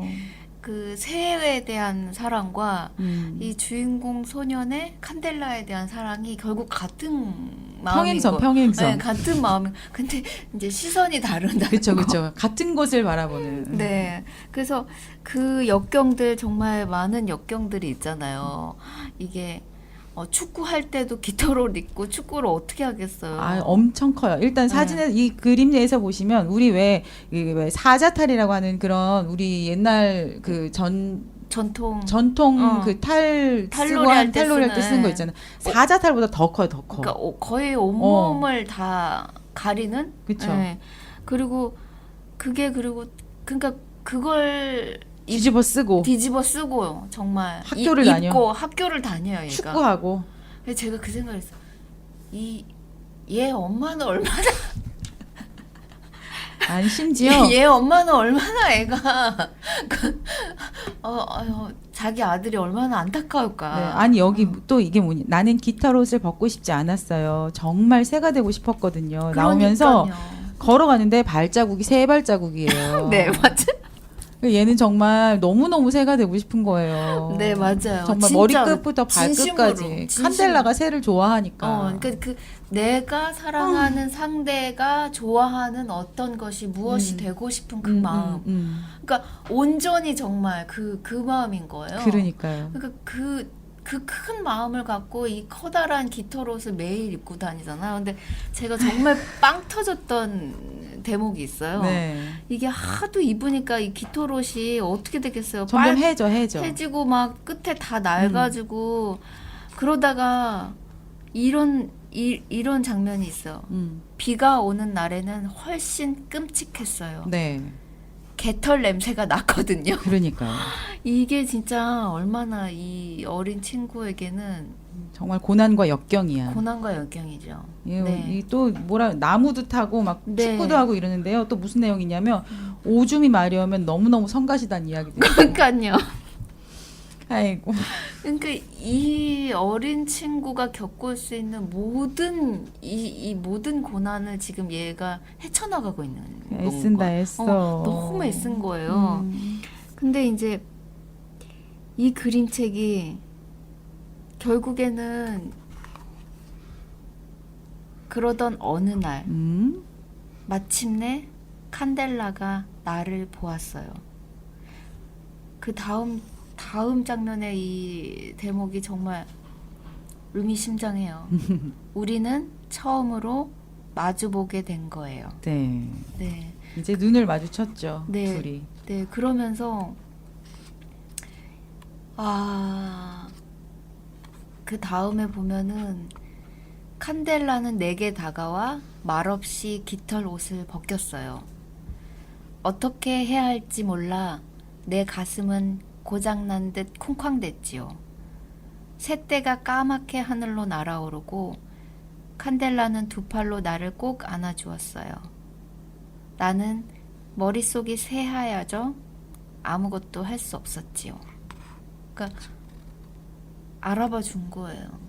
그 새에 대한 사랑과 이 음. 주인공 소년의 칸델라에 대한 사랑이 결국 같은 마음인 평행선, 거. 평행선. 네, 같은 마음. 근데 이제 시선이 다르다. 그렇죠, 그렇죠. 같은 곳을 바라보는. 네. 그래서 그 역경들 정말 많은 역경들이 있잖아요. 이게 축구할 때도 깃털옷 입고 축구를 어떻게 하겠어요? 아, 엄청 커요. 일단 사진에 이 그림에서 보시면 우리 왜 사자탈이라고 하는 그런 우리 옛날 그 전통 그 탈놀이 할 때 탈놀이 할 때 쓰는 거 있잖아요. 사자탈보다 더 커요, 더 커. 그러니까 거의 온몸을 다 가리는. 그쵸. 네. 그리고 그러니까 그걸 뒤집어 쓰고 뒤집어 쓰고 정말 학교를 입고 다녀. 학교를 다녀요. 얘가. 축구하고. 그래서 제가 그 생각을 했어요. 얘 엄마는 얼마나 아니 심지어 얘 엄마는 얼마나 애가 자기 아들이 얼마나 안타까울까. 네, 아니 여기 또 이게 뭐냐? 나는 깃털옷을 벗고 싶지 않았어요. 정말 새가 되고 싶었거든요. 나오면서 그러니까요. 걸어가는데 발자국이 새 발자국이에요. 네, 맞아요. 얘는 정말 너무너무 새가 되고 싶은 거예요. 네, 맞아요. 정말 진짜로. 머리끝부터 발끝까지. 진심으로. 칸델라가 새를 좋아하니까. 그러니까 그 내가 사랑하는 상대가 좋아하는 어떤 것이 무엇이 되고 싶은 그 마음. 그러니까 온전히 정말 그 마음인 거예요. 그러니까요. 그러니까 그 큰 마음을 갖고 이 커다란 깃털옷을 매일 입고 다니잖아요. 근데 제가 정말 빵 터졌던 대목이 있어요. 네. 이게 하도 입으니까 이 깃털옷이 어떻게 되겠어요? 점점 해져. 해지고 막 끝에 다 낡아지고 그러다가 이런 장면이 있어. 비가 오는 날에는 훨씬 끔찍했어요. 네. 개털 냄새가 났거든요. 그러니까요. 이게 진짜 얼마나 이 어린 친구에게는 정말 고난과 역경이야. 고난과 역경이죠. 이 또 나무도 타고 막 네. 축구도 하고 이러는데요. 또 무슨 내용이냐면 오줌이 마려우면 너무너무 성가시다는 이야기도 있어요. 그러니까요. 아이고. 그러니까 이 어린 친구가 겪을 수 있는 모든 이 모든 고난을 지금 얘가 헤쳐나가고 있는 애쓴다 거야. 애써. 너무 애쓴 거예요. 근데 이제 이 그림책이 결국에는 그러던 어느 날 마침내 칸델라가 나를 보았어요. 그 다음 장면의 이 대목이 정말 의미심장해요. 우리는 처음으로 마주보게 된 거예요. 네. 네. 이제 눈을 마주쳤죠. 네. 둘이. 네, 그러면서 그 다음에 보면은 칸델라는 내게 다가와 말없이 깃털 옷을 벗겼어요. 어떻게 해야 할지 몰라 내 가슴은 고장난 듯 쿵쾅댔지요. 새떼가 까맣게 하늘로 날아오르고 칸델라는 두 팔로 나를 꼭 안아주었어요. 나는 머릿속이 새하얘져 아무것도 할 수 없었지요. 그러니까 알아봐 준 거예요.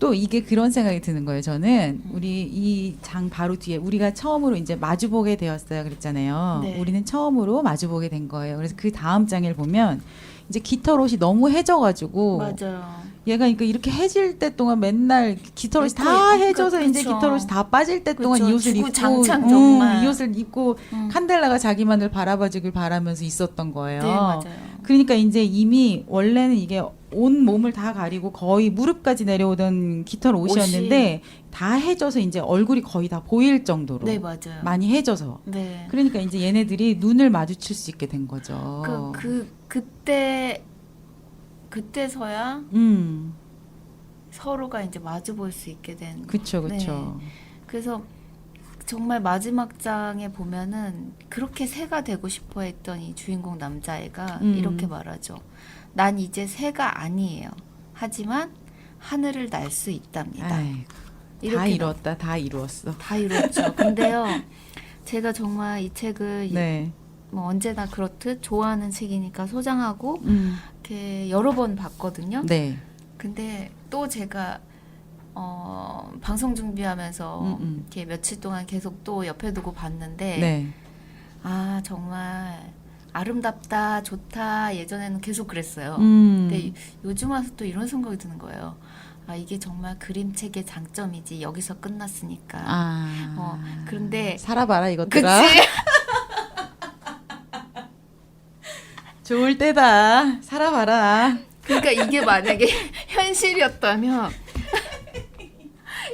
또 이게 그런 생각이 드는 거예요. 저는 우리 이 장 바로 뒤에 우리가 처음으로 이제 마주보게 되었어요. 그랬잖아요. 네. 우리는 처음으로 마주보게 된 거예요. 그래서 그 다음 장을 보면 이제 깃털옷이 너무 해져가지고 맞아요. 얘가 그러니까 이렇게 해질 때 동안 맨날 깃털옷이 그, 다 해져서 그쵸. 이제 깃털옷이 다 빠질 때 동안 그쵸. 이 옷을 입고 주구장창 정말. 이 옷을 입고 칸델라가 자기만을 바라봐주길 바라면서 있었던 거예요. 네, 맞아요. 그러니까 이제 이미 원래는 이게 온 몸을 다 가리고 거의 무릎까지 내려오던 깃털 옷이었는데 다 해져서 이제 얼굴이 거의 다 보일 정도로 네, 맞아요. 많이 해져서 네. 그러니까 이제 얘네들이 눈을 마주칠 수 있게 된 거죠. 그때서야 음, 서로가 이제 마주 볼 수 있게 된. 그쵸. 그래서 정말 마지막 장에 보면은 그렇게 새가 되고 싶어 했던 이 주인공 남자애가 이렇게 말하죠. 난 이제 새가 아니에요. 하지만 하늘을 날 수 있답니다. 아이고, 다 이렇게 이뤘다, 다 이루었어. 다 이뤘죠. 근데요, 제가 정말 이 책을 네. 뭐 언제나 그렇듯 좋아하는 책이니까 소장하고 이렇게 여러 번 봤거든요. 네. 근데 또 제가 방송 준비하면서 이렇게 며칠 동안 계속 또 옆에 두고 봤는데 네. 아 정말 아름답다 좋다 예전에는 계속 그랬어요. 음. 근데 요즘 와서 또 이런 생각이 드는 거예요. 아 이게 정말 그림책의 장점이지 여기서 끝났으니까. 그런데 살아봐라 이것들아. 그치? 좋을 때다. 살아봐라. 그러니까 이게 만약에 현실이었다면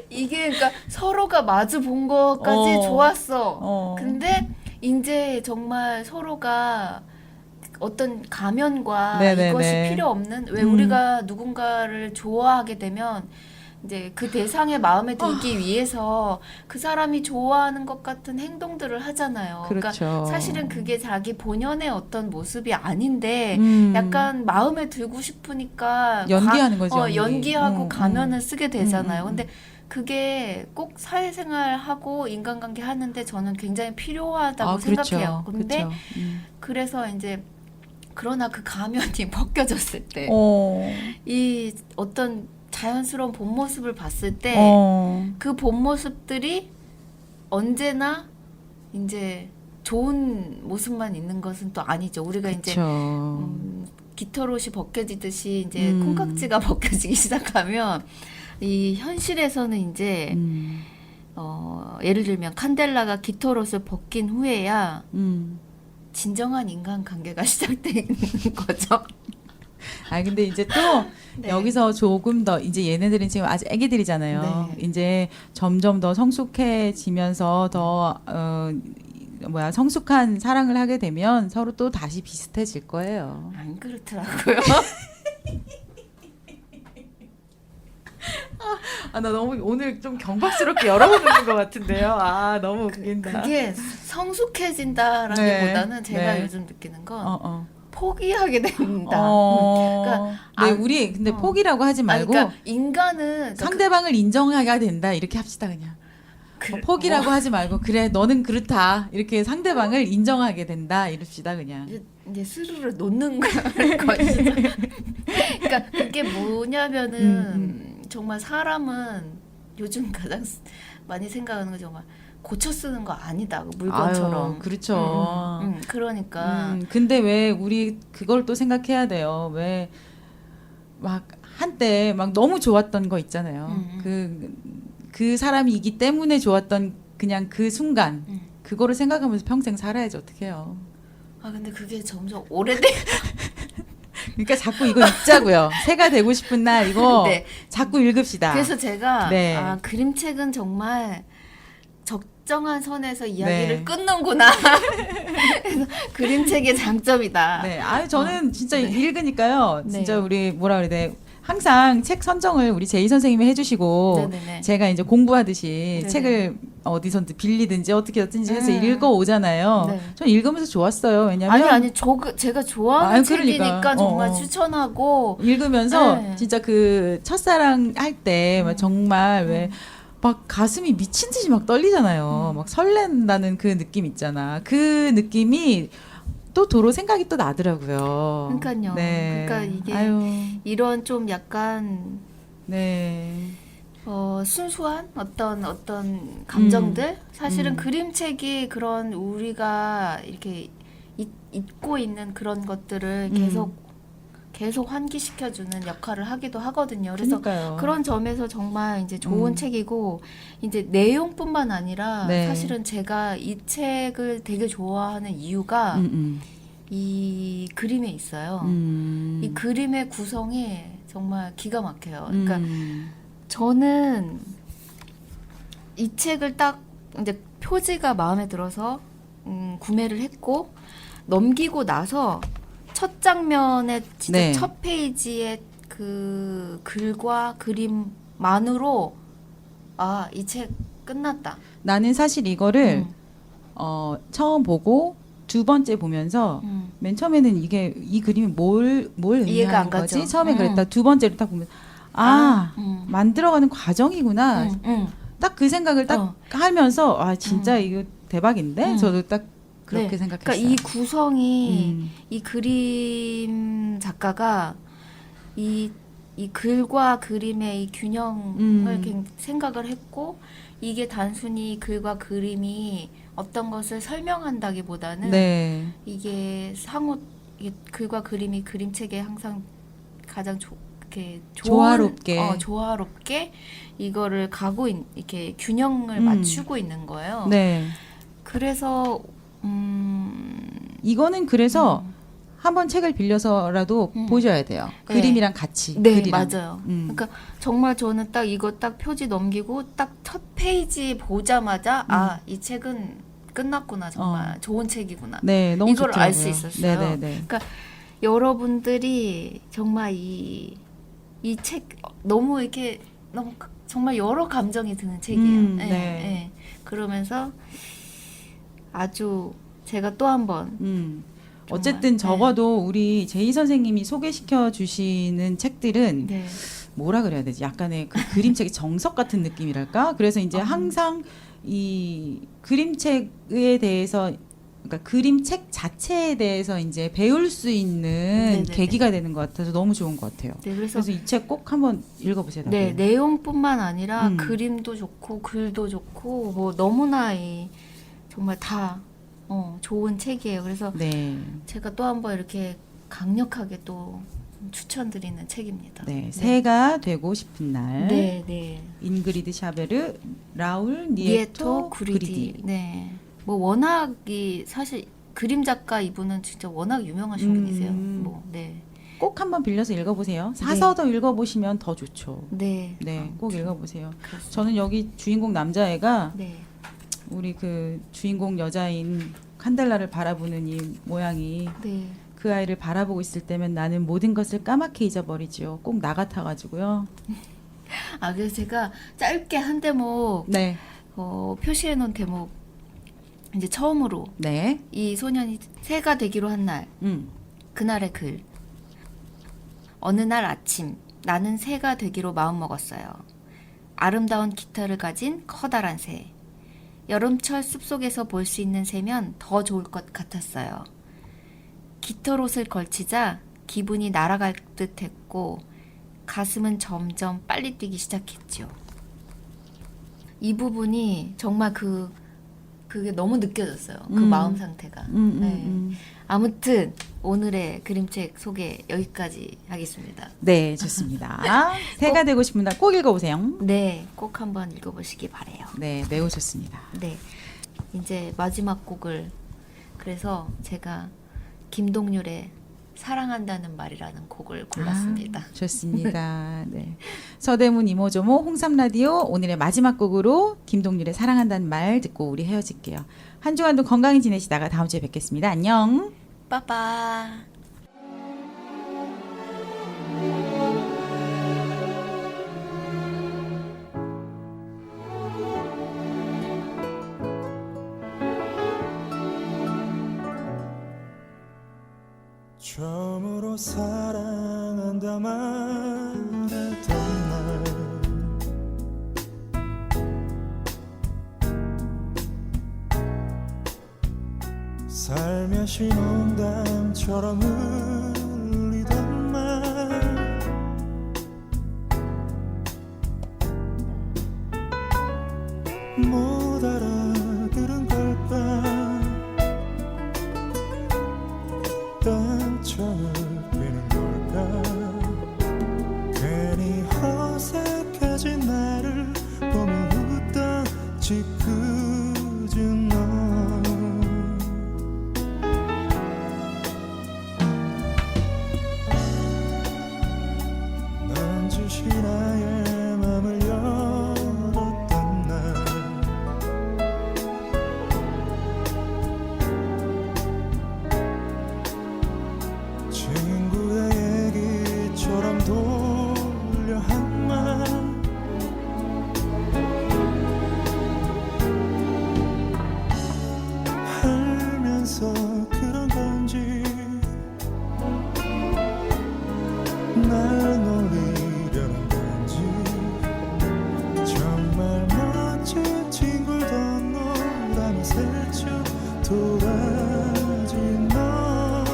이게 그러니까 서로가 마주 본 것까지 좋았어. 근데 이제 정말 서로가 어떤 가면과 네네네. 이것이 필요 없는 왜 우리가 누군가를 좋아하게 되면 이제 그 대상의 마음에 들기 위해서 그 사람이 좋아하는 것 같은 행동들을 하잖아요. 그렇죠. 그러니까 사실은 그게 자기 본연의 어떤 모습이 아닌데 약간 마음에 들고 싶으니까 연기하는 거죠. 연기하고 가면을 쓰게 되잖아요. 근데 그게 꼭 사회생활하고 인간관계 하는데 저는 굉장히 필요하다고 생각해요. 근데 그래서 이제 그러나 그 가면이 벗겨졌을 때 이 어떤 자연스러운 본 모습을 봤을 때 그 본 모습들이 언제나 이제 좋은 모습만 있는 것은 또 아니죠. 우리가 이제 깃털옷이 벗겨지듯이 이제 콩깍지가 벗겨지기 시작하면 이 현실에서는 이제 예를 들면 칸델라가 깃털옷을 벗긴 후에야 진정한 인간관계가 시작되는 거죠. 아 근데 이제 또 네. 여기서 조금 더 이제 얘네들은 지금 아직 애기들이잖아요. 네. 이제 점점 더 성숙해지면서 더 성숙한 사랑을 하게 되면 서로 또 다시 비슷해질 거예요. 안 그렇더라고요. 아 나 너무 오늘 좀 경박스럽게 열어보는 것 같은데요. 아 너무 웃긴다. 그게 성숙해진다라기보다는 네. 제가 네. 요즘 느끼는 건 어. 포기하게 된다. 그러니까 네, 안- 우리 근데 포기라고 하지 말고 그러니까 인간은 그러니까 상대방을 인정하게 된다 이렇게 합시다 그냥. 포기라고 하지 말고 그래 너는 그렇다 이렇게 상대방을 인정하게 된다 이럽시다 그냥. 이제 스르르 놓는 것이죠. 그러니까 그게 뭐냐면은 정말 사람은 요즘 가장 많이 생각하는 거 정말 고쳐 쓰는 거 아니다 물건처럼. 아유, 그렇죠. 그러니까 근데 왜 우리 그걸 또 생각해야 돼요. 왜 막 한때 막 너무 좋았던 거 있잖아요. 그 사람이기 때문에 좋았던 그냥 그 순간 그거를 생각하면서 평생 살아야지 어떡해요. 아 근데 그게 점점 오래돼. 그러니까 자꾸 이거 읽자고요. 새가 되고 싶은 날 이거 네. 자꾸 읽읍시다. 그래서 제가 네. 그림책은 정말 적정한 선에서 이야기를 네. 끊는구나. 그래서 그림책의 장점이다. 네, 아유 저는 진짜 네. 읽으니까요. 네. 진짜 우리 뭐라 그래야 돼? 항상 책 선정을 우리 제이 선생님이 해주시고 네네네. 제가 이제 공부하듯이 네네. 책을 어디선지 빌리든지 어떻게든지 해서 음. 읽어 오잖아요. 네. 전 읽으면서 좋았어요. 왜냐면 아니 제가 좋아하는 아유, 책이니까 그러니까. 정말 추천하고 읽으면서 네. 진짜 그 첫사랑 할 때 정말 왜 막 가슴이 미친 듯이 막 떨리잖아요. 막 설렌다는 그 느낌 있잖아. 그 느낌이 또 도로 생각이 또 나더라고요. 그러니까요. 네. 그러니까 이게 아유, 이런 좀 약간 네. 순수한 어떤 감정들 사실은 음. 그림책이 그런 우리가 이렇게 잊고 있는 그런 것들을 계속 계속 환기시켜주는 역할을 하기도 하거든요. 그래서 그러니까요. 그런 점에서 정말 이제 좋은 책이고 이제 내용뿐만 아니라 네. 사실은 제가 이 책을 되게 좋아하는 이유가 이 그림에 있어요. 이 그림의 구성이 정말 기가 막혀요. 그러니까 저는 이 책을 딱 이제 표지가 마음에 들어서 구매를 했고 넘기고 나서 첫 장면에 진짜 네. 첫 페이지에 그 글과 그림만으로 아, 이 책 끝났다. 나는 사실 이거를 처음 보고 두 번째 보면서 맨 처음에는 이게 이 그림이 뭘 이해가 안 의미하는 거지? 가죠. 처음에 그랬다. 두 번째로 딱 보면 만들어가는 과정이구나. 딱 그 생각을 딱 하면서 아 진짜 이거 대박인데? 저도 딱 그렇게 네. 생각했어요. 그러니까 이 구성이 이 그림 작가가 이 글과 그림의 이 균형을 생각을 했고 이게 단순히 글과 그림이 어떤 것을 설명한다기보다는 네. 이게 이게 글과 그림이 그림책에 항상 가장 이렇게 조화롭게. 조화롭게 이거를 이렇게 균형을 맞추고 있는 거예요. 네. 그래서 이거는 그래서 한번 책을 빌려서라도 보셔야 돼요. 네. 그림이랑 같이. 네, 글이랑. 맞아요. 그러니까 정말 저는 딱 이거 딱 표지 넘기고 딱 첫 페이지 보자마자 아, 이 책은 끝났구나. 정말 좋은 책이구나. 네, 너무 이걸 알 좋더라고요. 수 있었어요. 네네네. 그러니까 여러분들이 정말 이 책 너무 이렇게 너무 정말 여러 감정이 드는 책이에요. 네, 네. 네. 그러면서 아주 제가 또 한 번 어쨌든 정말, 적어도 우리 제이 선생님이 소개시켜 주시는 책들은 네. 뭐라 그래야 되지? 약간의 그 그림책의 정석 같은 느낌이랄까? 그래서 이제 항상 이 그림책에 대해서 그러니까 그림책 자체에 대해서 이제 배울 수 있는 네네네. 계기가 되는 것 같아서 너무 좋은 것 같아요. 네, 그래서 그래서 이 책 꼭 한번 읽어보세요. 네, 다들. 내용뿐만 아니라 음. 그림도 좋고 글도 좋고 뭐 너무나 정말 다 좋은 책이에요. 그래서 네. 제가 또 한 번 이렇게 강력하게 또 추천드리는 책입니다. 네. 새가 되고 싶은 날. 네, 네. 잉그리드 샤베르, 라울 니에토 니에토 구리디. 그리디. 네. 뭐 워낙이 사실 그림 작가 이분은 진짜 워낙 유명하신 분이세요. 뭐 네. 꼭 한번 빌려서 읽어보세요. 사서도 읽어보시면 더 좋죠. 네. 네, 꼭 읽어보세요. 그렇습니다. 저는 여기 주인공 남자애가 네. 우리 그 주인공 여자인 칸델라를 바라보는 이 모양이 네. 그 아이를 바라보고 있을 때면 나는 모든 것을 까맣게 잊어버리지요. 꼭 나 같아가지고요. 아, 그래서 제가 짧게 한 대목 네, 표시해 놓은 대목 이제 처음으로 네, 이 소년이 새가 되기로 한 날, 그날의 글. 어느 날 아침, 나는 새가 되기로 마음먹었어요. 아름다운 깃털을 가진 커다란 새. 여름철 숲속에서 볼 수 있는 새면 더 좋을 것 같았어요. 깃털 옷을 걸치자 기분이 날아갈 듯 했고 가슴은 점점 빨리 뛰기 시작했죠. 이 부분이 정말 그게 너무 느껴졌어요. 그 마음 상태가. 네. 아무튼 오늘의 그림책 소개 여기까지 하겠습니다. 네, 좋습니다. 새가 되고 싶은 날 꼭 읽어보세요. 네, 꼭 한번 읽어보시기 바래요. 네, 매우 좋습니다. 네, 이제 마지막 곡을 그래서 제가 김동률의 사랑한다는 말이라는 곡을 골랐습니다. 좋습니다. 네. 서대문 이모저모 홍삼라디오 오늘의 마지막 곡으로 김동률의 사랑한다는 말 듣고 우리 헤어질게요. 한 주간도 건강히 지내시다가 다음 주에 뵙겠습니다. 안녕. 빠빠. 처음으로 사랑한다 말했던 날 살며시 농담처럼 흘리던 말 못 알아들은 걸까 딴 척 되는 걸까 다시 나의 맘을 열었던 날 친구의 얘기처럼 돌려 한 말 알면서 그런 건지 날 놀리려는 건지 정말 멋진 친구를 던 너라며 슬쩍 돌아진 너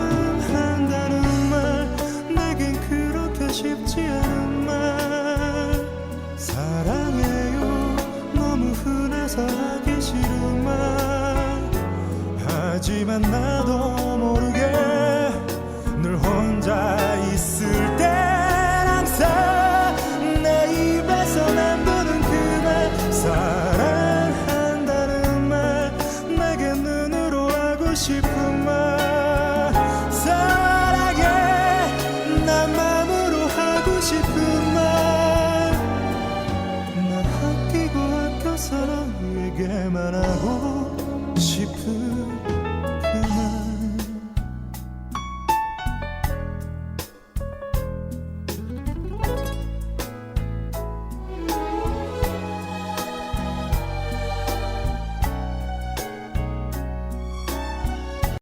사랑한다는 말 내겐 그렇게 쉽지 않은 말 사랑해요 너무 흔해서 하기 싫은 말 하지만 나도 모르게 늘 혼자 있을 땐 항상 내 입에서 맴도는 그 말 사랑한다는 말 내게 눈으로 하고 싶은 말 사랑해 난 마음으로 하고 싶은 말 난 아끼고 아껴서 너에게만 하고